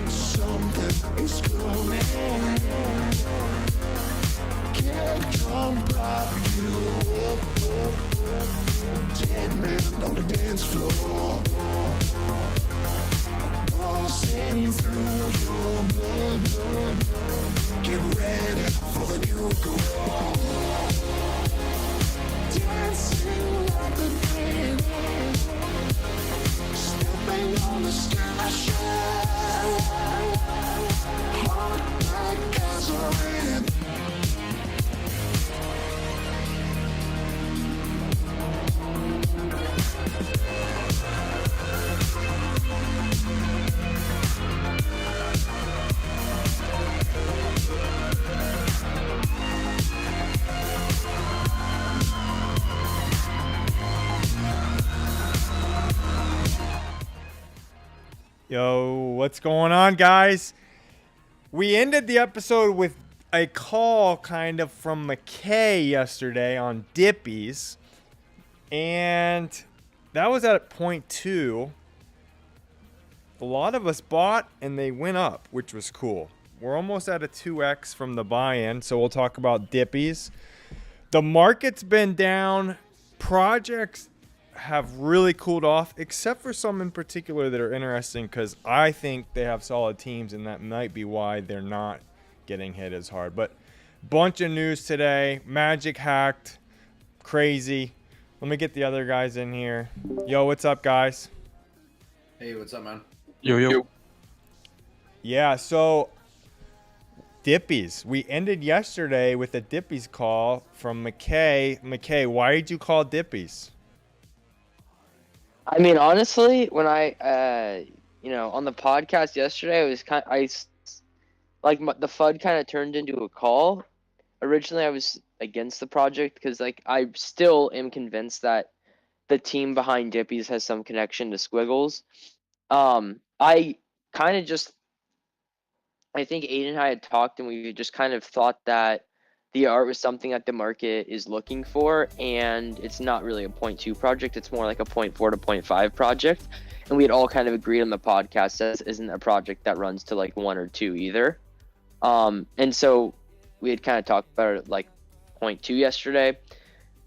Something is coming. Can't come back you. Dead man on the dance floor. Pulsing through your blood. Get ready for the new girl. Dancing like the dream. Stepping on the sky shine. Heart like gasoline. Yo, what's going on, guys? We ended the episode with a call kind of from McKay yesterday on Dippies, and that was at point 2. A lot of us bought and they went up, which was cool. We're almost at a 2x from the buy-in, so we'll talk about Dippies. The market's been down. Projects have really cooled off, except for some in particular that are interesting because I think they have solid teams, and that might be why they're not getting hit as hard. But bunch of news today. Magic hacked. Crazy. Let me get the other guys in here. Yo, what's up, guys? Hey, what's up, man? Yo. Yeah, so Dippies. We ended yesterday with a Dippies call from McKay. McKay, why did you call Dippies? I mean, honestly, when I, on the podcast yesterday, the FUD kind of turned into a call. Originally, I was against the project because, I still am convinced that the team behind Dippies has some connection to Squiggles. I think Aiden and I had talked, and we just kind of thought that the art was something that the market is looking for, and it's not really a 0.2 project. It's more like a 0.4 to 0.5 project. And we had all kind of agreed on the podcast that this isn't a project that runs to 1 or 2 either. And so we had kind of talked about it 0.2 yesterday.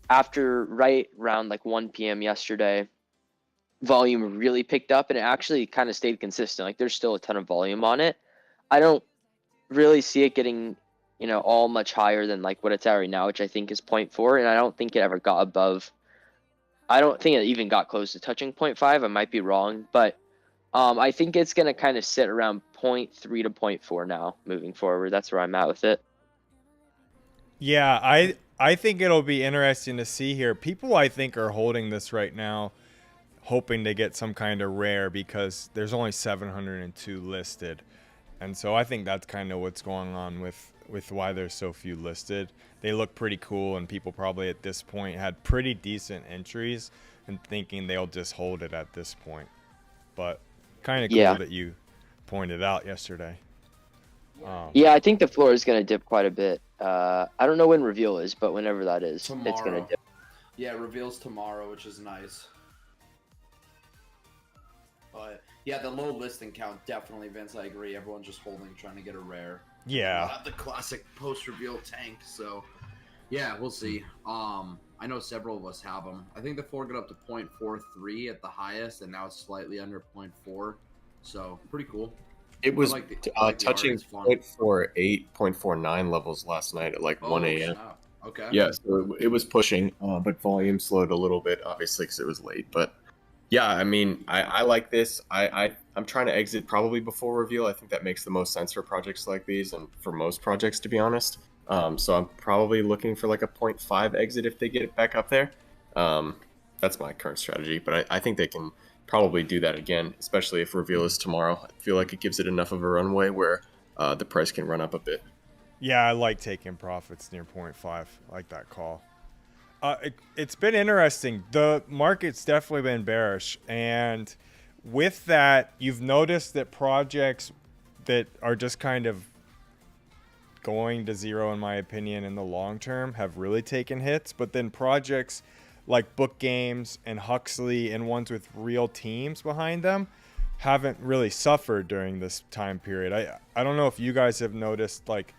After right around 1 p.m. yesterday, volume really picked up, and it actually kind of stayed consistent. There's still a ton of volume on it. I don't really see it getting all much higher than what it's at right now, which I think is 0.4, and I don't think it ever got above. I don't think it even got close to touching 0.5. I might be wrong, but I think it's going to kind of sit around 0.3 to 0.4 now moving forward. That's where I'm at with it. Yeah, I think it'll be interesting to see here. People, I think, are holding this right now, hoping to get some kind of rare because there's only 702 listed. And so I think that's kind of what's going on with why there's so few listed. They look pretty cool, and people probably at this point had pretty decent entries and thinking they'll just hold it at this point. But kind of cool that you pointed out yesterday. Yeah, I think the floor is going to dip quite a bit. I don't know when reveal is, but whenever that is, Tomorrow. It's going to dip. Yeah, reveal's tomorrow, which is nice. But yeah, the low listing count definitely, Vince. I agree. Everyone's just holding, trying to get a rare. Yeah. Not the classic post-reveal tank. So yeah, we'll see. I know several of us have them. I think the floor got up to 0.43 at the highest, and now it's slightly under 0.4. So pretty cool. It was touching art. 0.48, 0.49 levels last night at 1 a.m. Snap. Okay. Yeah, so it was pushing, but volume slowed a little bit, obviously, because it was late. But yeah, I mean, I like this. I'm trying to exit probably before reveal. I think that makes the most sense for projects like these and for most projects, to be honest. So I'm probably looking for a 0.5 exit if they get it back up there. That's my current strategy, but I think they can probably do that again, especially if reveal is tomorrow. I feel like it gives it enough of a runway where the price can run up a bit. Yeah, I like taking profits near 0.5. I like that call. It's been interesting. The market's definitely been bearish. And with that, you've noticed that projects that are just kind of going to zero, in my opinion, in the long term have really taken hits. But then projects like Book Games and Huxley and ones with real teams behind them haven't really suffered during this time period. I don't know if you guys have noticed, like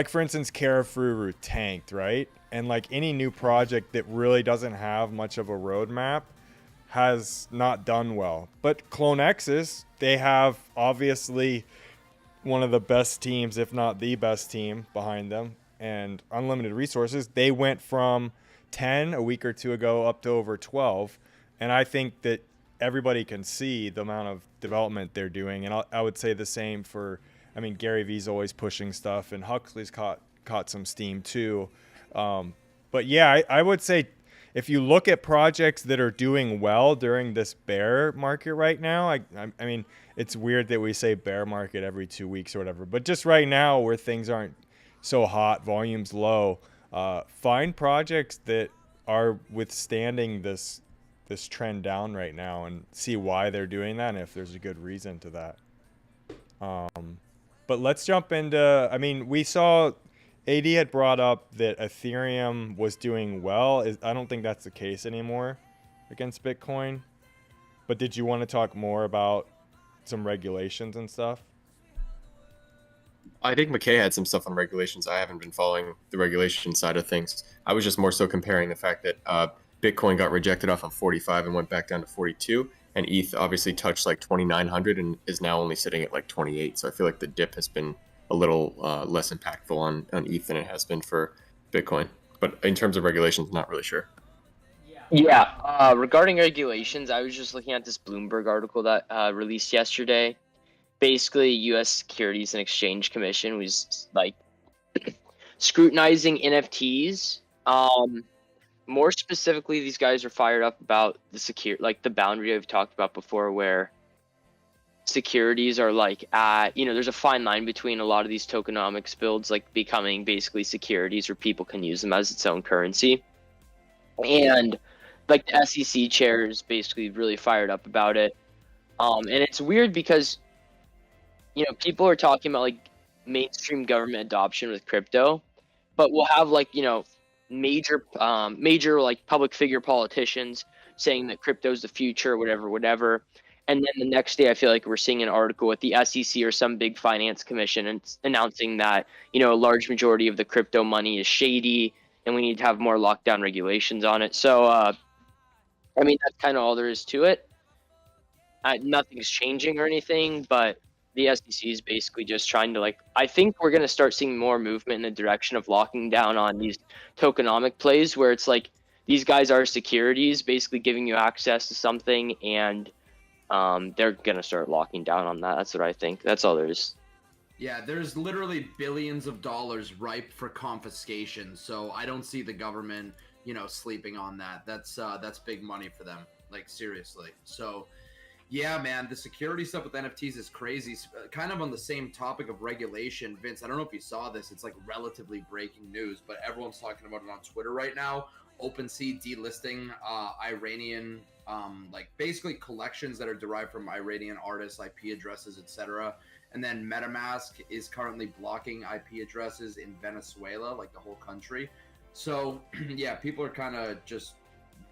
for instance, Carefree tanked, right? And like any new project that really doesn't have much of a roadmap has not done well. But Clone X's, they have obviously one of the best teams, if not the best team behind them, and unlimited resources. They went from 10 a week or two ago up to over 12. And I think that everybody can see the amount of development they're doing. And I would say the same for, I mean, Gary Vee's always pushing stuff, and Huxley's caught some steam too. But yeah, I would say if you look at projects that are doing well during this bear market right now, I mean, it's weird that we say bear market every 2 weeks or whatever, but just right now where things aren't so hot, volume's low, find projects that are withstanding this trend down right now and see why they're doing that and if there's a good reason to that. But let's jump into, I mean, we saw AD had brought up that Ethereum was doing well. I don't think that's the case anymore against Bitcoin. But did you want to talk more about some regulations and stuff? I think McKay had some stuff on regulations. I haven't been following the regulation side of things. I was just more so comparing the fact that Bitcoin got rejected off of 45 and went back down to 42, and ETH obviously touched like 2,900 and is now only sitting at like 28. So I feel like the dip has been a little less impactful on ETH than it has been for Bitcoin. But in terms of regulations, not really sure. Yeah, regarding regulations, I was just looking at this Bloomberg article that released yesterday. Basically, U.S. Securities and Exchange Commission was like scrutinizing NFTs. More specifically, these guys are fired up about the boundary I've talked about before, where securities are like there's a fine line between a lot of these tokenomics builds like becoming basically securities where people can use them as its own currency. And like the SEC chair is basically really fired up about it. And it's weird because people are talking about like mainstream government adoption with crypto, but we'll have like major like public figure politicians saying that crypto is the future, whatever. And then the next day, I feel like we're seeing an article with the SEC or some big finance commission and announcing that a large majority of the crypto money is shady, and we need to have more lockdown regulations on it. So, I mean, that's kind of all there is to it. Nothing's changing or anything, but the SEC is basically just trying to I think we're going to start seeing more movement in the direction of locking down on these tokenomic plays where it's like these guys are securities, basically giving you access to something, and they're going to start locking down on that. That's what I think. That's all there is. Yeah, there's literally billions of dollars ripe for confiscation, so I don't see the government, sleeping on that. That's big money for them, like seriously. So, yeah, man, the security stuff with NFTs is crazy. Kind of on the same topic of regulation, Vince, I don't know if you saw this. It's like relatively breaking news, but everyone's talking about it on Twitter right now. OpenSea delisting Iranian, basically collections that are derived from Iranian artists, IP addresses, etc. And then MetaMask is currently blocking IP addresses in Venezuela, like the whole country. So, yeah, people are kind of just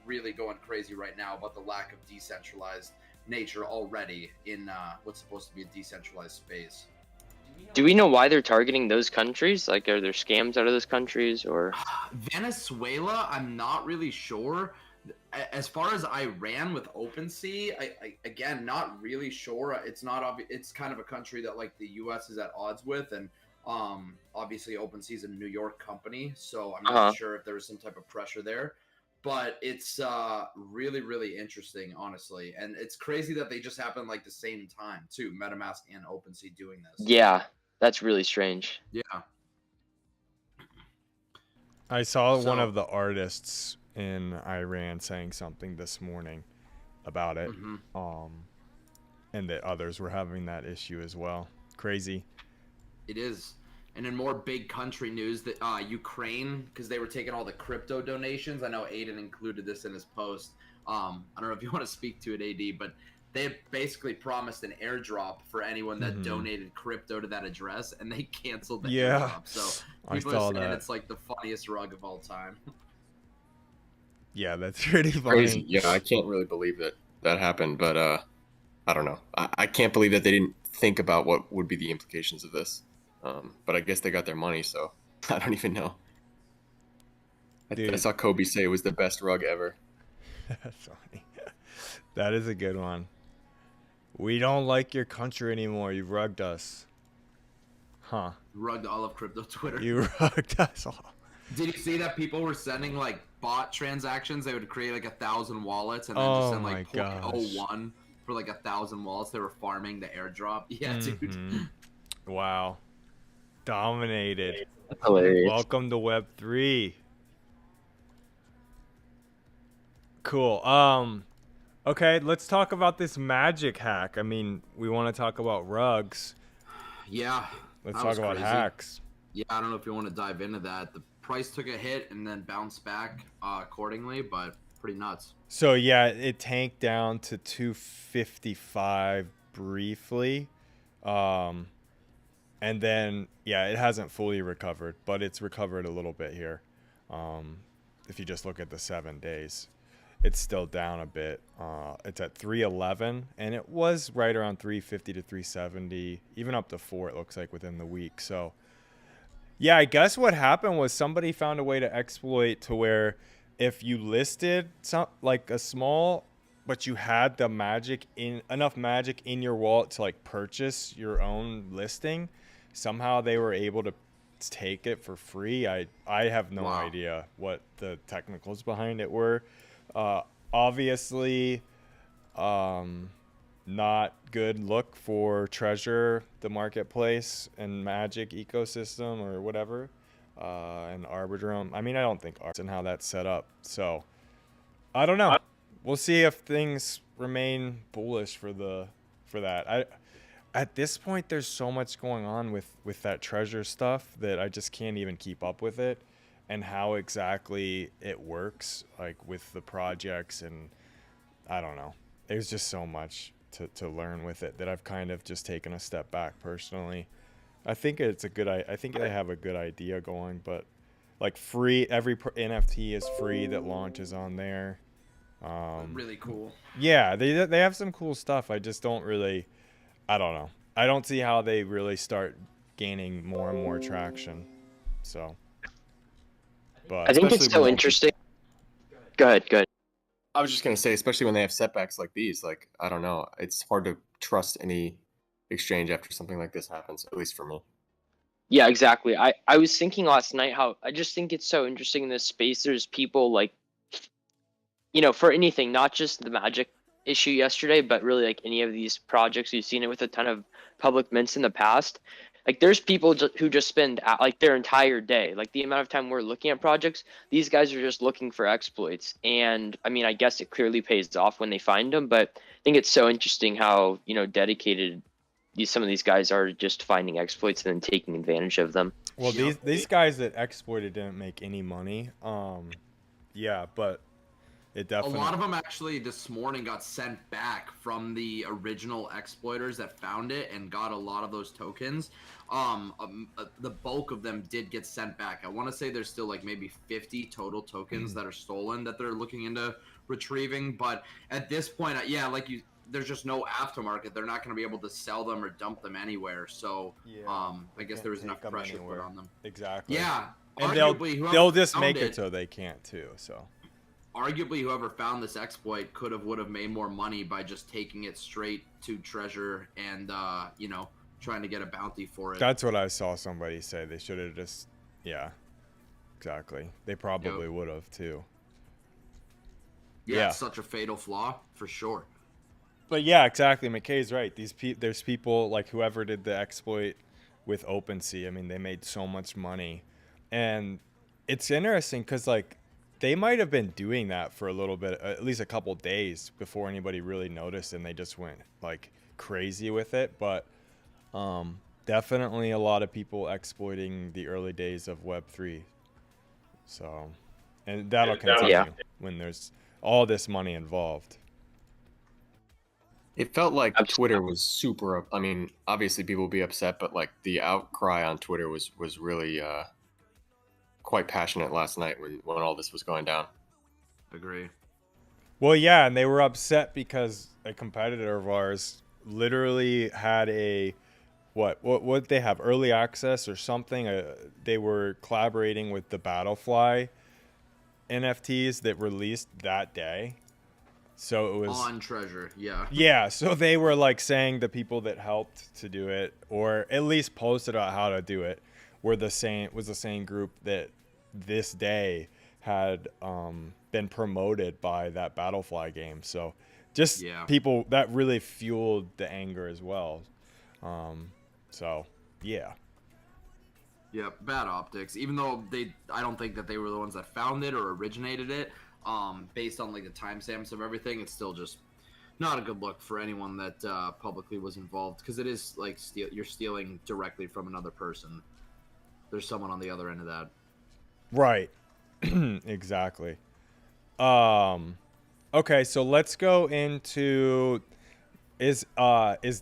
really going crazy right now about the lack of decentralized nature already in what's supposed to be a decentralized space. Do we know why they're targeting those countries? Like, are there scams out of those countries, or Venezuela? I'm not really sure. As far as Iran with OpenSea, I again not really sure. It's not obvious. It's kind of a country that like the U.S. is at odds with, and obviously OpenSea is a New York company, so I'm not sure if there was some type of pressure there. But it's really, really interesting, honestly. And it's crazy that they just happened like the same time, too. MetaMask and OpenSea doing this. Yeah, that's really strange. Yeah. I saw one of the artists in Iran saying something this morning about it. And that others were having that issue as well. Crazy. It is. And in more big country news, that Ukraine, because they were taking all the crypto donations. I know Aiden included this in his post. I don't know if you want to speak to it, AD, but they basically promised an airdrop for anyone that donated crypto to that address, and they canceled the airdrop. So people are saying it's like the funniest rug of all time. Yeah, that's pretty funny. Crazy. Yeah, I can't really believe that happened, but I don't know. I can't believe that they didn't think about what would be the implications of this. But I guess they got their money, so I don't even know. I Dude. saw Kobe say it was the best rug ever. That's funny. That is a good one. We don't like your country anymore. You've rugged us. Huh. Rugged all of crypto Twitter. You rugged us all. Did you see that people were sending like bot transactions? They would create like 1,000 wallets and then Oh just send my like gosh. 0.01 for like 1,000 wallets. They were farming the airdrop. Yeah, dude. Mhm. Wow. Dominated. Hilarious. Welcome to Web 3. Cool. Okay, let's talk about this magic hack. I mean, we want to talk about rugs. Yeah. Let's that talk was about crazy. hacks. Yeah, I don't know if you want to dive into that. The price took a hit and then bounced back accordingly, but pretty nuts. So yeah, it tanked down to 255 briefly. And then yeah, it hasn't fully recovered, but it's recovered a little bit here. If you just look at the 7 days, it's still down a bit. It's at 311, and it was right around 350 to 370, even up to 4. It looks like within the week. So yeah, I guess what happened was somebody found a way to exploit to where if you listed some like a small, but you had the magic in enough magic in your wallet to like purchase your own listing, somehow they were able to take it for free. I have no Wow. idea what the technicals behind it were. Obviously, not good look for Treasure, the marketplace, and Magic ecosystem or whatever, and Arbitrum. I mean, I don't think Arbitrum and how that's set up. So I don't know. We'll see if things remain bullish for that. At this point, there's so much going on with that Treasure stuff that I just can't even keep up with it and how exactly it works, like with the projects, and I don't know. There's just so much to learn with it that I've kind of just taken a step back personally. I think it's a good. I think they have a good idea going, but like free, every NFT is free that launches on there. Really cool. Yeah, they have some cool stuff. I just don't really. I don't know. I don't see how they really start gaining more and more traction. So, but I think it's Especially so when- interesting. Go ahead. Go ahead. I was just gonna say, especially when they have setbacks like these, like I don't know, it's hard to trust any exchange after something like this happens. At least for me. Yeah, exactly. I was thinking last night how I just think it's so interesting in this space. There's people like, for anything, not just the Magic issue yesterday, but really like any of these projects. You've seen it with a ton of public mints in the past. Like there's people who just spend like their entire day, like the amount of time we're looking at projects, these guys are just looking for exploits. And I mean, I guess it clearly pays off when they find them, but I think it's so interesting how, dedicated some of these guys are just finding exploits and then taking advantage of them. well, Yep. these guys that exploited didn't make any money. Yeah, but it A definitely. lot of them actually this morning got sent back from the original exploiters that found it and got a lot of those tokens. The bulk of them did get sent back. I want to say there's still like maybe 50 total tokens that are stolen that they're looking into retrieving. But at this point, yeah, there's just no aftermarket. They're not going to be able to sell them or dump them anywhere. So, I guess there was enough pressure put on them. Exactly. Yeah, and arguably, whoever they'll just found make it so they can't too. So. Arguably, whoever found this exploit would have made more money by just taking it straight to Treasure and trying to get a bounty for it. That's what I saw somebody say. They should have just, yeah, exactly. They probably would have too. Yeah, it's such a fatal flaw for sure. But yeah, exactly. McKay's right. There's people like whoever did the exploit with OpenSea. I mean, they made so much money, and it's interesting because like they might have been doing that for a little bit, at least a couple days before anybody really noticed, and they just went like crazy with it. But definitely a lot of people exploiting the early days of Web3. So, and that'll continue when there's all this money involved. It felt like Twitter was super. I mean, obviously people will be upset, but like the outcry on Twitter was really quite passionate last night when all this was going down. Agree. Well, yeah, and they were upset because a competitor of ours literally had a what they have, early access or something. They were collaborating with the Battlefly NFTs that released that day. So it was On Treasure, yeah. yeah. So they were like saying the people that helped to do it, or at least posted about how to do it, was the same group that this day had been promoted by that Battlefly game. So just people that really fueled the anger as well. So yeah. Yeah, bad optics. Even though I don't think that they were the ones that found it or originated it. Based on like the timestamps of everything, it's still just not a good look for anyone that publicly was involved, because it is like you're stealing directly from another person. There's someone on the other end of that. Right. Exactly. Okay, so let's go into is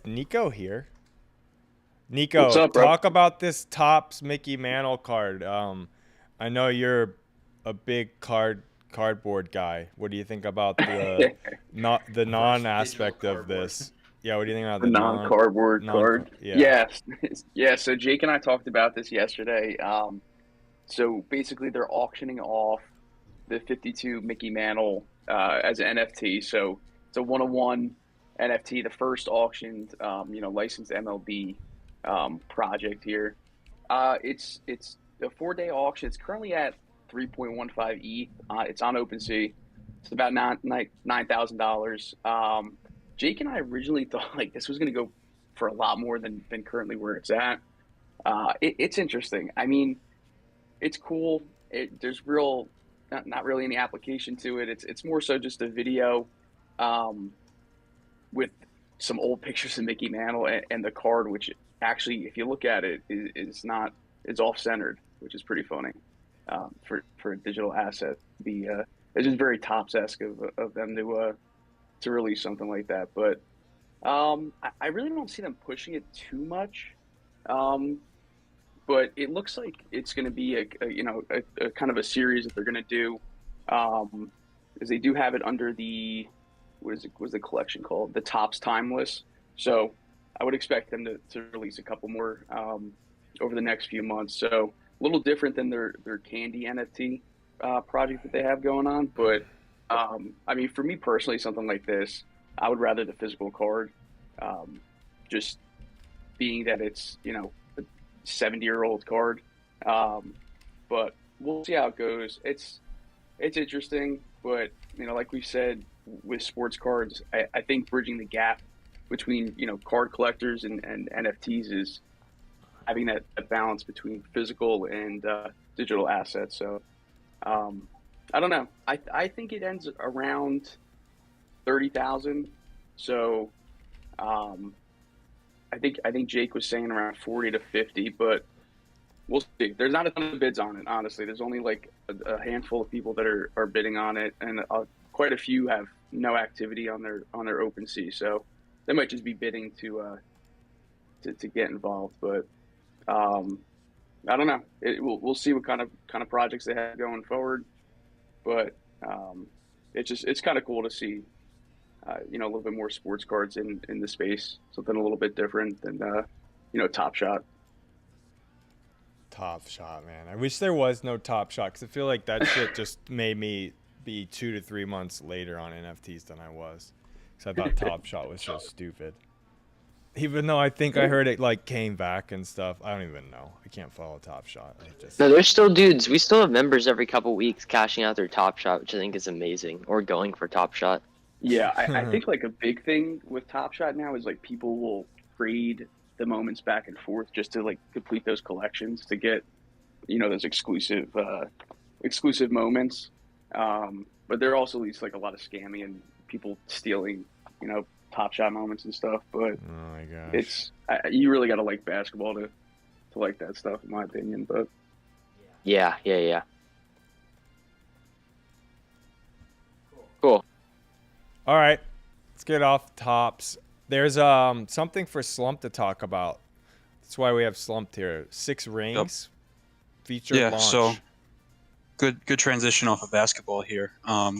Nico here? Nico, What's up, bro? talk about this Topps Mickey Mantle card. I know you're a big cardboard guy. What do you think about the non aspect of this? Yeah, what do you think about The non-cardboard card? Yeah. Yeah. So Jake and I talked about this yesterday. So basically, they're auctioning off the 52 Mickey Mantle as an NFT. So it's a 1-of-1 NFT, the first auctioned, licensed MLB project here. It's a 4-day auction. It's currently at 3.15 ETH. It's on OpenSea. It's about $9,000. Jake and I originally thought like this was going to go for a lot more than currently where it's at. It's interesting. I mean, it's cool. There's not really any application to it. It's more so just a video with some old pictures of Mickey Mantle and the card, which actually, if you look at it, it's off-centered, which is pretty funny for a digital asset. It's just very Topps-esque of them to release something like that. But I really don't see them pushing it too much. But it looks like it's going to be a kind of a series that they're going to do, is they do have it under the what's the collection called, the Topps Timeless. So I would expect them to release a couple more over the next few months. So a little different than their Candy NFT project that they have going on. But I mean, for me personally, something like this, I would rather the physical card, just being that it's a 70-year-old card. But we'll see how it goes. It's interesting, but like we said with sports cards, I think bridging the gap between card collectors and NFTs is having that balance between physical and digital assets. So I don't know. I think it ends around 30,000. So I think Jake was saying around 40 to 50, but we'll see. There's not a ton of bids on it, honestly. There's only like a handful of people that are bidding on it, and quite a few have no activity on their OpenSea. So they might just be bidding to get involved. But I don't know. We'll see what kind of projects they have going forward. But it's kind of cool to see a little bit more sports cards in the space, something a little bit different than Top Shot. Top Shot, man. I wish there was no Top Shot, because I feel like that shit just made me be 2 to 3 months later on NFTs than I was, because I thought Top Shot was so stupid. Even though I think I heard it like came back and stuff. I don't even know. I can't follow Top Shot. No, there's still dudes. We still have members every couple weeks cashing out their Top Shot, which I think is amazing, or going for Top Shot. Yeah, I think like a big thing with Top Shot now is like people will trade the moments back and forth just to like complete those collections to get those exclusive moments. But there also leads to like a lot of scamming and people stealing Top Shot moments and stuff. But oh my gosh, it's you really got to like basketball to like that stuff, in my opinion. But yeah. Cool. All right, let's get off Topps. There's something for Slump to talk about. That's why we have Slumped here. 6 Rings feature launch. So good transition off of basketball here.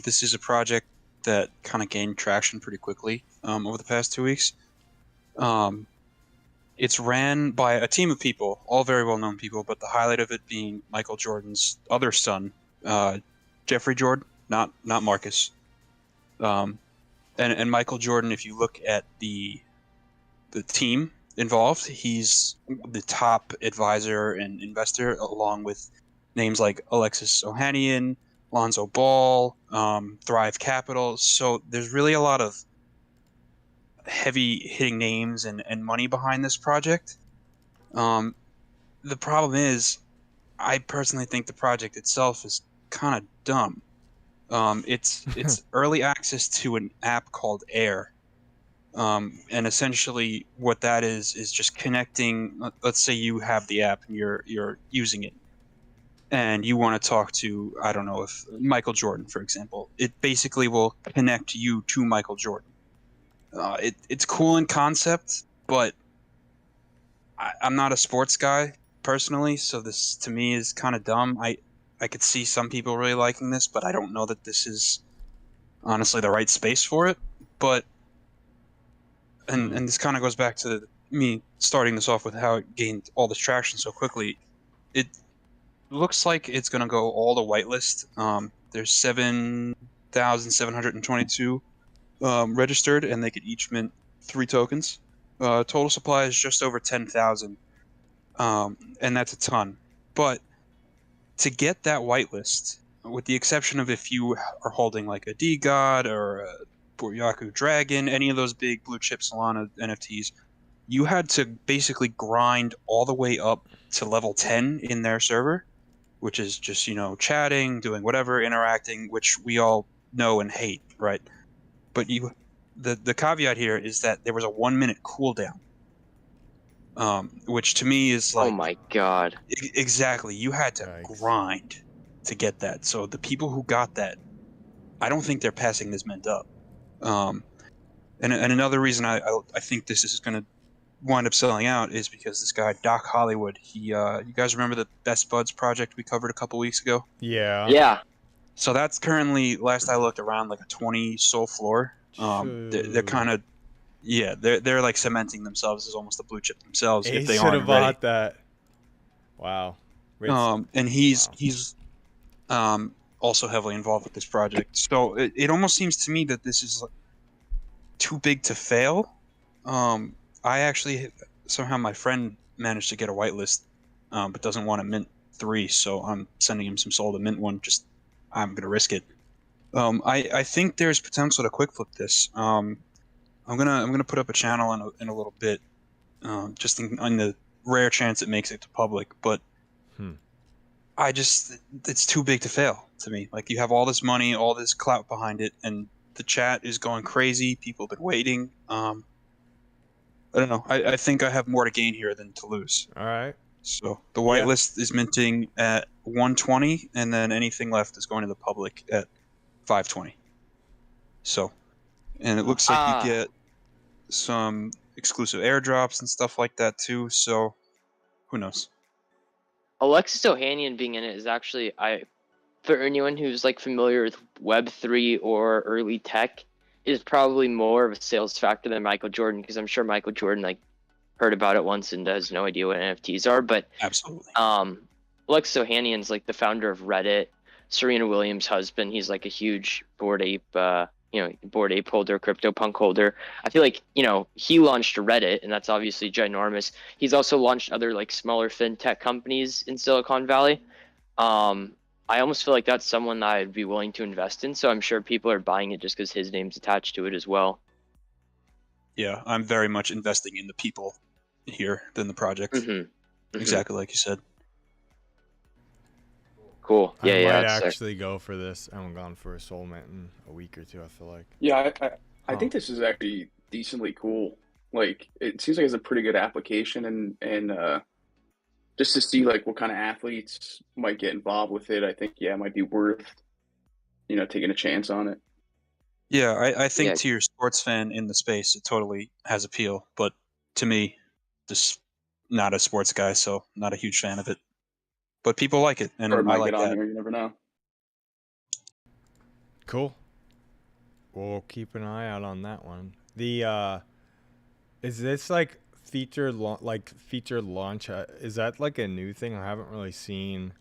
This is a project that kind of gained traction pretty quickly over the past 2 weeks. It's ran by a team of people, all very well-known people, but the highlight of it being Michael Jordan's other son, Jeffrey Jordan, not Marcus. And Michael Jordan, if you look at the team involved, he's the top advisor and investor, along with names like Alexis Ohanian, Lonzo Ball, Thrive Capital. So there's really a lot of heavy hitting names and money behind this project. The problem is, I personally think the project itself is kind of dumb. It's early access to an app called Air, and essentially what that is just connecting. Let's say you have the app and you're using it, and you want to talk to, I don't know, if Michael Jordan, for example. It basically will connect you to Michael Jordan. It's cool in concept, but I'm not a sports guy personally, so this to me is kind of dumb. I could see some people really liking this, but I don't know that this is honestly the right space for it. But and this kind of goes back to me starting this off with how it gained all this traction so quickly. It looks like it's going to go all to whitelist. There's 7,722 registered, and they could each mint 3 tokens. Total supply is just over 10,000, and that's a ton. But to get that whitelist, with the exception of if you are holding like a D-God or a Boryaku Dragon, any of those big blue chip Solana NFTs, you had to basically grind all the way up to level 10 in their server, which is just, chatting, doing whatever, interacting, which we all know and hate, right? But the caveat here is that there was a 1-minute cooldown, which to me is like, Oh my god. exactly. You had to Yikes. grind to get that. So the people who got that, I don't think they're passing this mint up. And another reason I think this is going to wind up selling out is because this guy Doc Hollywood. You guys remember the Best Buds project we covered a couple weeks ago? Yeah. Yeah. So that's currently, last I looked, around like a 20 soul floor. They're kind of, they're like cementing themselves as almost a blue chip themselves if they should aren't have already. bought that. Wow. And he's also heavily involved with this project. So it almost seems to me that this is like too big to fail. I actually somehow my friend managed to get a whitelist, but doesn't want to mint 3, so I'm sending him some soul to mint 1. Just I'm gonna risk it. I think there's potential to quick flip this. I'm gonna put up a channel in a little bit, just on the rare chance it makes it to public. But it's too big to fail to me. Like, you have all this money, all this clout behind it, and the chat is going crazy. People have been waiting. I don't know. I think I have more to gain here than to lose. All right. So the whitelist is minting at 120, and then anything left is going to the public at 520. So, and it looks like you get some exclusive airdrops and stuff like that too. So, who knows? Alexis Ohanian being in it is actually, for anyone who's like familiar with Web3 or early tech, is probably more of a sales factor than Michael Jordan, because I'm sure Michael Jordan like heard about it once and has no idea what NFTs are. But absolutely, Alexis Ohanian's like the founder of Reddit. Serena Williams' husband. He's like a huge Bored Ape, Bored Ape holder, CryptoPunk holder. I feel like, he launched Reddit, and that's obviously ginormous. He's also launched other like smaller fintech companies in Silicon Valley. I almost feel like that's someone that I'd be willing to invest in. So I'm sure people are buying it just because his name's attached to it as well. Yeah, I'm very much investing in the people here than the project. Exactly like you said. Cool. I might that's actually go for this. I haven't gone for a soul mint in a week or two, I feel like. Yeah, I think this is actually decently cool. Like, it seems like it's a pretty good application, and just to see like what kind of athletes might get involved with it, I think it might be worth taking a chance on it. Yeah, I think to your sports fan in the space, it totally has appeal. But to me, just not a sports guy, so not a huge fan of it. But people like it, and Or it I might like get on that. here, you never know. Cool. we'll keep an eye out on that one. The is this like feature launch? Is that like a new thing? I haven't really seen.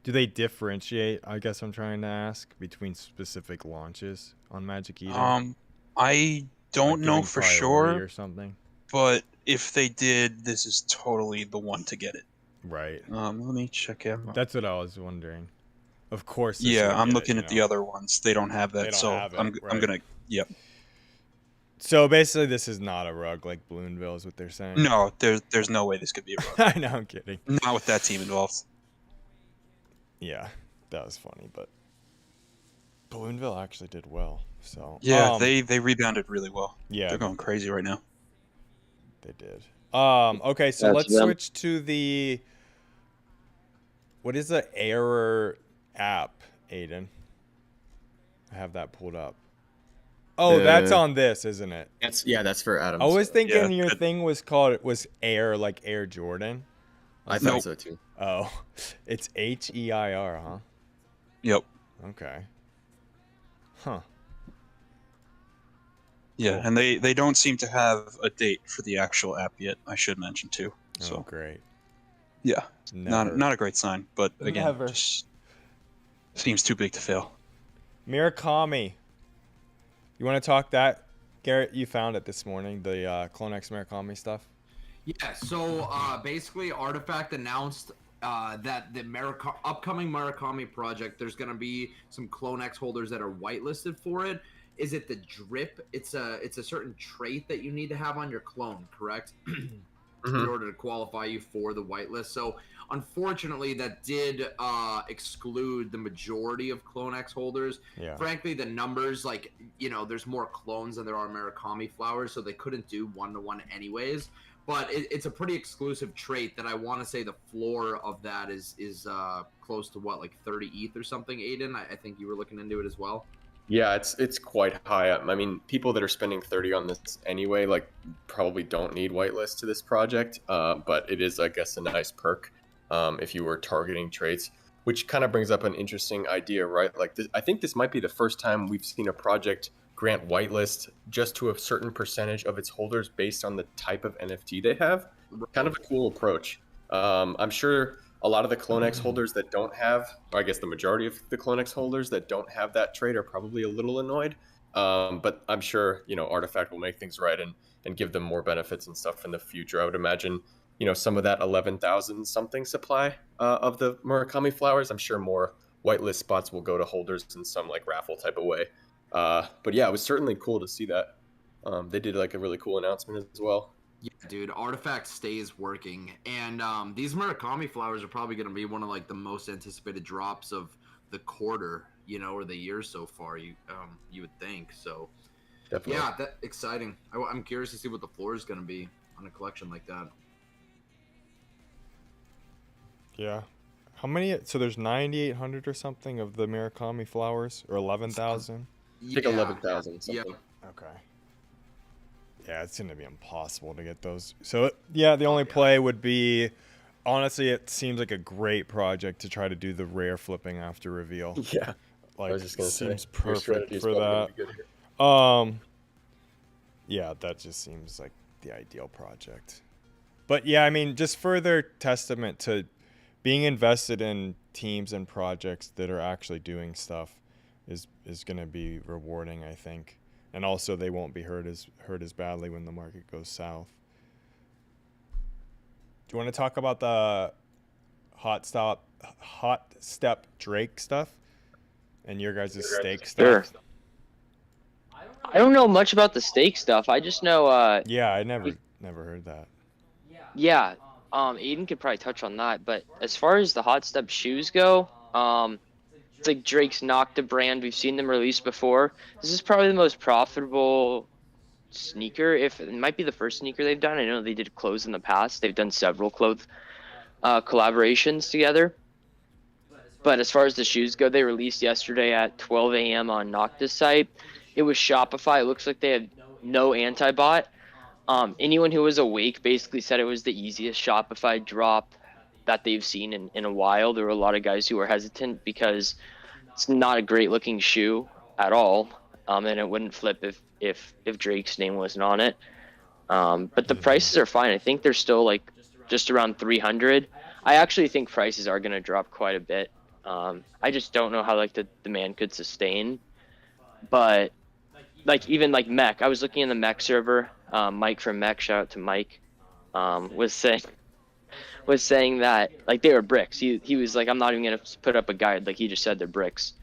Do they differentiate? I guess I'm trying to ask between specific launches on Magic Eden. I don't Like know giving for priority sure, or something. but if they did, this is totally the one to get it. Right. Let me check out. That's what I was wondering. Of course. This Yeah, would I'm get looking it, at the other ones. They don't have that, They don't so have it, I'm right. gonna. Yep. So basically, this is not a rug like Balloonville, is what they're saying. No, there's no way this could be a rug. I know. I'm kidding. Not with that team involved. Yeah, that was funny, but Balloonville actually did well. So Yeah, they rebounded really well. yeah, They're going crazy right now. they did. Okay, so That's let's them. switch to the what is the error app, Aiden? I have that pulled up. Oh, that's on this, isn't it? That's for Adams. I was thinking Yeah, your good. thing was Air, like Air Jordan. I thought Nope. so too. Oh, it's HEIR, huh? Yep. Okay. Huh. Yeah, Cool. and they don't seem to have a date for the actual app yet. I should mention too. Oh, So great. yeah, Never. not a great sign, but again, Never. just seems too big to fail. Murakami. You want to talk that? Garrett, you found it this morning, the CloneX Murakami stuff. Yeah, so basically Artifact announced that the upcoming Murakami project, there's going to be some CloneX holders that are whitelisted for it. Is it the drip? It's a certain trait that you need to have on your clone, correct? In order to qualify you for the whitelist. So unfortunately, that did exclude the majority of CloneX holders. Yeah. Frankly, the numbers, like, there's more clones than there are Murakami flowers, so they couldn't do 1-to-1 anyways. But it's a pretty exclusive trait that I want to say the floor of that is close to what, like 30 ETH or something, Aiden? I think you were looking into it as well. Yeah, it's quite high up. I mean, people that are spending 30 on this anyway, like, probably don't need whitelist to this project. But it is, I guess, a nice perk if you were targeting traits, which kind of brings up an interesting idea, right? Like, I think this might be the first time we've seen a project grant whitelist just to a certain percentage of its holders based on the type of NFT they have. Kind of a cool approach. I'm sure a lot of the CloneX holders that don't have, or I guess the majority of the CloneX holders that don't have that trait are probably a little annoyed. But I'm sure, Artifact will make things right and give them more benefits and stuff in the future. I would imagine, some of that 11,000 something supply of the Murakami flowers, I'm sure more whitelist spots will go to holders in some like raffle type of way. But yeah, it was certainly cool to see that. They did like a really cool announcement as well. Yeah, dude, Artifact stays working, and these Murakami flowers are probably going to be one of like the most anticipated drops of the quarter, or the year so far. You would think so. Definitely. Yeah, that exciting. I'm curious to see what the floor is going to be on a collection like that. Yeah. How many? So there's 9,800 or something of the Murakami flowers, or 11,000. I think 11,000 something. Yeah. Okay. Yeah, it's gonna be impossible to get those. So yeah, the only play would be, honestly, it seems like a great project to try to do the rare flipping after reveal. Yeah. Like, I was just gonna say, seems your perfect strategy is for probably that. gonna be good here. Yeah, that just seems like the ideal project. But yeah, I mean, just further testament to being invested in teams and projects that are actually doing stuff is going to be rewarding, I think. And also, they won't be hurt as badly when the market goes south. Do you want to talk about the hot step Drake stuff and your guys' stake Sure. stuff? I don't know much about the stake stuff. I just know, Yeah, I never heard that. yeah, Aiden could probably touch on that. But as far as the hot step shoes go, it's like Drake's Nocta brand. We've seen them released before. This is probably the most profitable sneaker. If it might be the first sneaker they've done. I know they did clothes in the past. They've done several clothes collaborations together. But as far as the shoes go, they released yesterday at 12 a.m. on Nocta's site. It was Shopify. It looks like they had no anti-bot. Anyone who was awake basically said it was the easiest Shopify drop that they've seen in a while. There were a lot of guys who were hesitant because it's not a great looking shoe at all. and it wouldn't flip if Drake's name wasn't on it. But the prices are fine. I think they're still like just around 300. I actually think prices are going to drop quite a bit. I just don't know how like the demand could sustain. But like even like Mech, I was looking in the Mech server. Mike from Mech, shout out to Mike, was saying that like they were bricks. He was like, I'm not even gonna put up a guide. Like he just said they're bricks.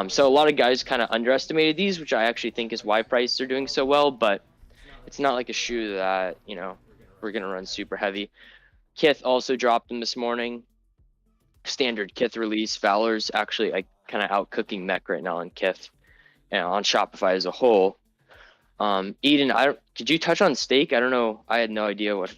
So a lot of guys kind of underestimated these, which I actually think is why prices are doing so well. But it's not like a shoe that we're gonna run super heavy. Kith also dropped them this morning. Standard Kith release. Valor's actually like kind of out cooking Mech right now on Kith and on Shopify as a whole. Eden, did you touch on Stake? I don't know. I had no idea what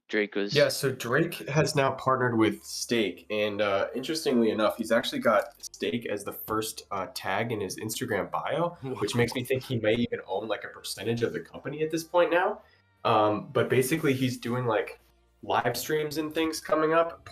Drake was. Yeah, so Drake has now partnered with Stake, and interestingly enough, he's actually got Stake as the first tag in his Instagram bio, which makes me think he may even own like a percentage of the company at this point now. But basically, he's doing like live streams and things coming up,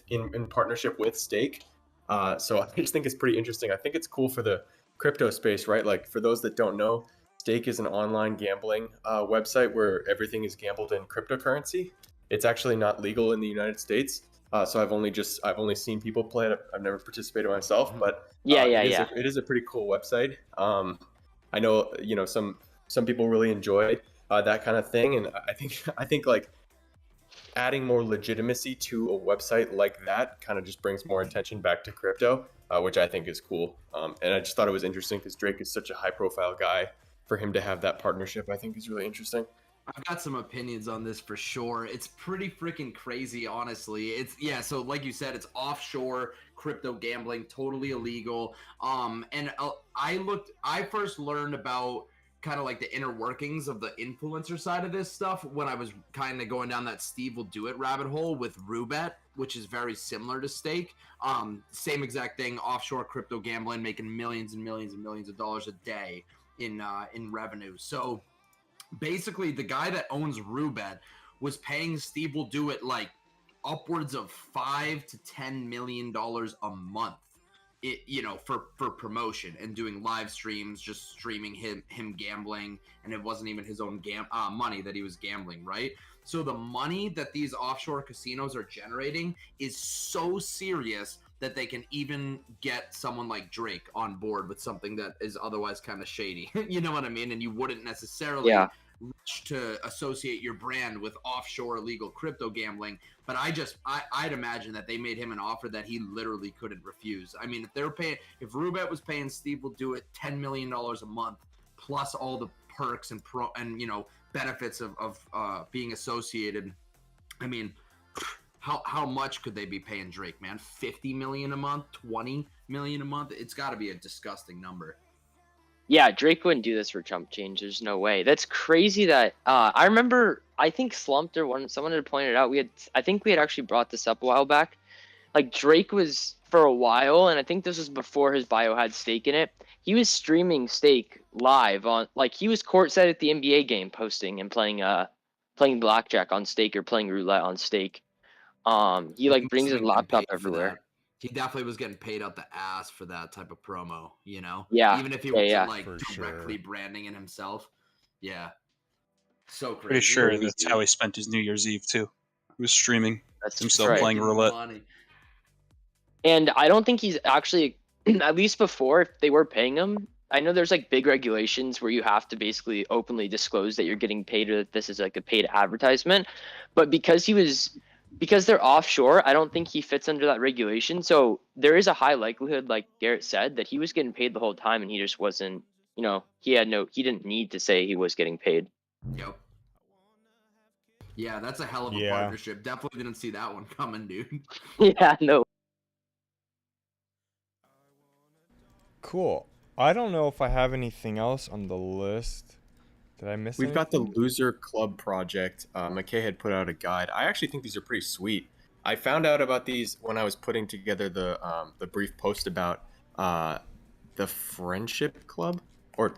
in partnership with Stake. So I just think it's pretty interesting. I think it's cool for the crypto space, right? Like for those that don't know, Stake is an online gambling website where everything is gambled in cryptocurrency. It's actually not legal in the United States, so I've only seen people play it. I've never participated myself, but it is a pretty cool website. I know some people really enjoy that kind of thing, and I think like adding more legitimacy to a website like that kind of just brings more attention back to crypto, which I think is cool. And I just thought it was interesting because Drake is such a high-profile guy. For him to have that partnership, I think is really interesting. I've got some opinions on this for sure. It's pretty freaking crazy, honestly. So like you said, it's offshore crypto gambling, totally illegal. And I first learned about kind of like the inner workings of the influencer side of this stuff when I was kind of going down that Steve will do it rabbit hole with Rubet, which is very similar to Stake. Same exact thing, offshore crypto gambling, making millions and millions and millions of dollars a day in revenue. So basically the guy that owns Rubet was paying Steve will do it like upwards of $5 to $10 million a month, for promotion and doing live streams, just streaming him gambling, and it wasn't even his own money that he was gambling, right? So the money that these offshore casinos are generating is so serious that they can even get someone like Drake on board with something that is otherwise kind of shady. You know what I mean? And you wouldn't necessarily reach to associate your brand with offshore illegal crypto gambling. But I'd imagine that they made him an offer that he literally couldn't refuse. I mean, if Rubet was paying Steve will do it $10 million a month, plus all the perks and benefits of being associated. I mean, how much could they be paying Drake, man? 50 million a month, 20 million a month? It's got to be a disgusting number. Yeah, Drake wouldn't do this for chump change. There's no way. That's crazy that I remember, I think Slumped or someone had pointed out, I think we had actually brought this up a while back. Like Drake was for a while, and I think this was before his bio had Stake in it. He was streaming Stake live on, like he was courtside at the NBA game, posting and playing blackjack on Stake or playing roulette on Stake. He like brings his laptop everywhere. He definitely was getting paid out the ass for that type of promo, Yeah. Even if he wasn't like For directly sure. branding it himself. Yeah. So crazy. Pretty sure that's how he spent his New Year's Eve too. He was streaming That's himself right. playing roulette. Money. And I don't think he's actually, at least before, if they were paying him, I know there's like big regulations where you have to basically openly disclose that you're getting paid or that this is like a paid advertisement. But because they're offshore, I don't think he fits under that regulation. So there is a high likelihood, like Garrett said, that he was getting paid the whole time and he just wasn't, he didn't need to say he was getting paid. Yep. Yeah, that's a hell of a partnership. Definitely didn't see that one coming, dude. Yeah, no. Cool. I don't know if I have anything else on the list. Did I miss We've got the anything? Loser Club project. McKay had put out a guide. I actually think these are pretty sweet. I found out about these when I was putting together the brief post about the Friendship Club, or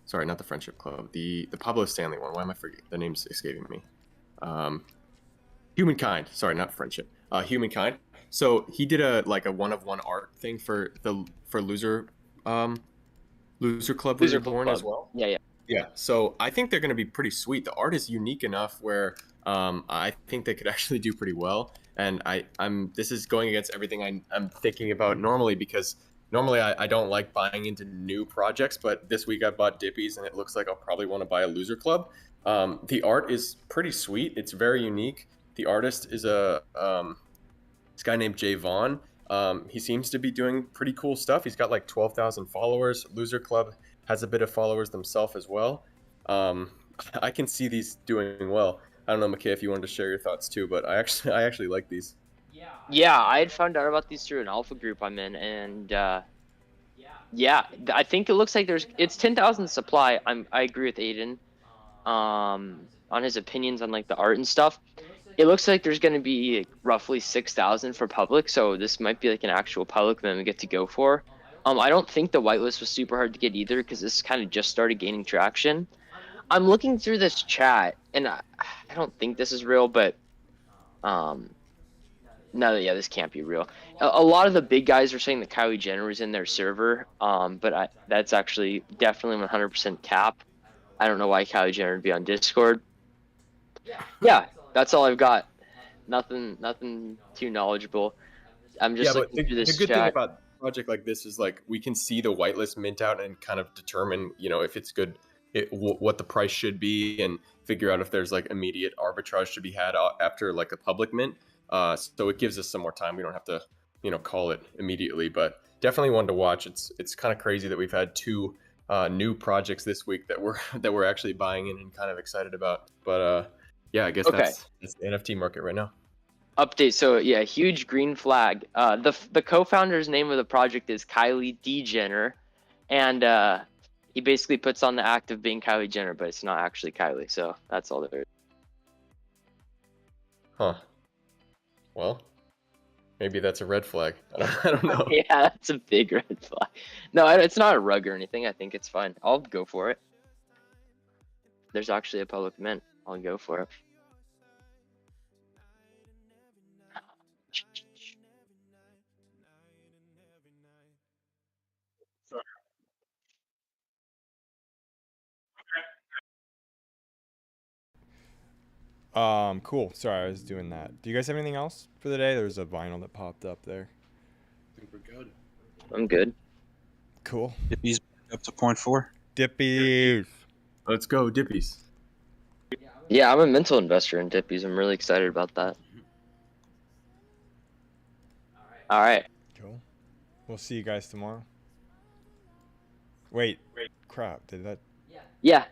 sorry, not the Friendship Club, the Pablo Stanley one. Why am I forgetting? The name's escaping me. Humankind. Sorry, not Friendship. Humankind. So he did a one-of-one art thing for Loser Loser Club Loser Reborn Club. as well. Yeah, yeah. Yeah, so I think they're going to be pretty sweet. The art is unique enough where I think they could actually do pretty well. And I'm this is going against everything I'm thinking about normally, because normally I don't like buying into new projects, but this week I bought Dippies and it looks like I'll probably want to buy a Loser Club. The art is pretty sweet. It's very unique. The artist is this guy named Jay Vaughn. He seems to be doing pretty cool stuff. He's got like 12,000 followers. Loser Club has a bit of followers themselves as well. Um, I can see these doing well. I don't know, McKay, if you wanted to share your thoughts too, but I actually like these. Yeah, I had found out about these through an alpha group I'm in, and yeah, I think it looks like it's 10,000 supply. I agree with Aiden, on his opinions on like the art and stuff. It looks like there's going to be like, roughly 6,000 for public, so this might be like an actual public that we get to go for. I don't think the whitelist was super hard to get either, because this kind of just started gaining traction. I'm looking through this chat, and I don't think this is real, but no, yeah, this can't be real. A lot of the big guys are saying that Kylie Jenner is in their server, but that's actually definitely 100% cap. I don't know why Kylie Jenner would be on Discord. Yeah, that's all I've got. Nothing too knowledgeable. I'm just Yeah, but looking through the this good thing chat. about a project like this is like we can see the whitelist mint out and kind of determine, if it's good, what the price should be, and figure out if there's like immediate arbitrage to be had after like a public mint. So it gives us some more time. We don't have to, call it immediately, but definitely one to watch. It's kind of crazy that we've had two new projects this week that we're actually buying in and kind of excited about. But yeah, I guess Okay. that's the NFT market right now. Update. So yeah, huge green flag. The co-founder's name of the project is Kylie D Jenner, and he basically puts on the act of being Kylie Jenner, but it's not actually Kylie. So that's all there is. Huh. Well, maybe that's a red flag. I don't know. Yeah, that's a big red flag. No, it's not a rug or anything. I think it's fine. I'll go for it. There's actually a public mint. I'll go for it. Cool. Sorry, I was doing that. Do you guys have anything else for the day? There's a vinyl that popped up there. I think we're good. I'm good. Cool. Dippies up to 0.4. Dippies. Let's go, Dippies. Yeah, I'm a mental investor in Dippies. I'm really excited about that. All right. Cool. We'll see you guys tomorrow. Wait. Crap. Did that? Yeah.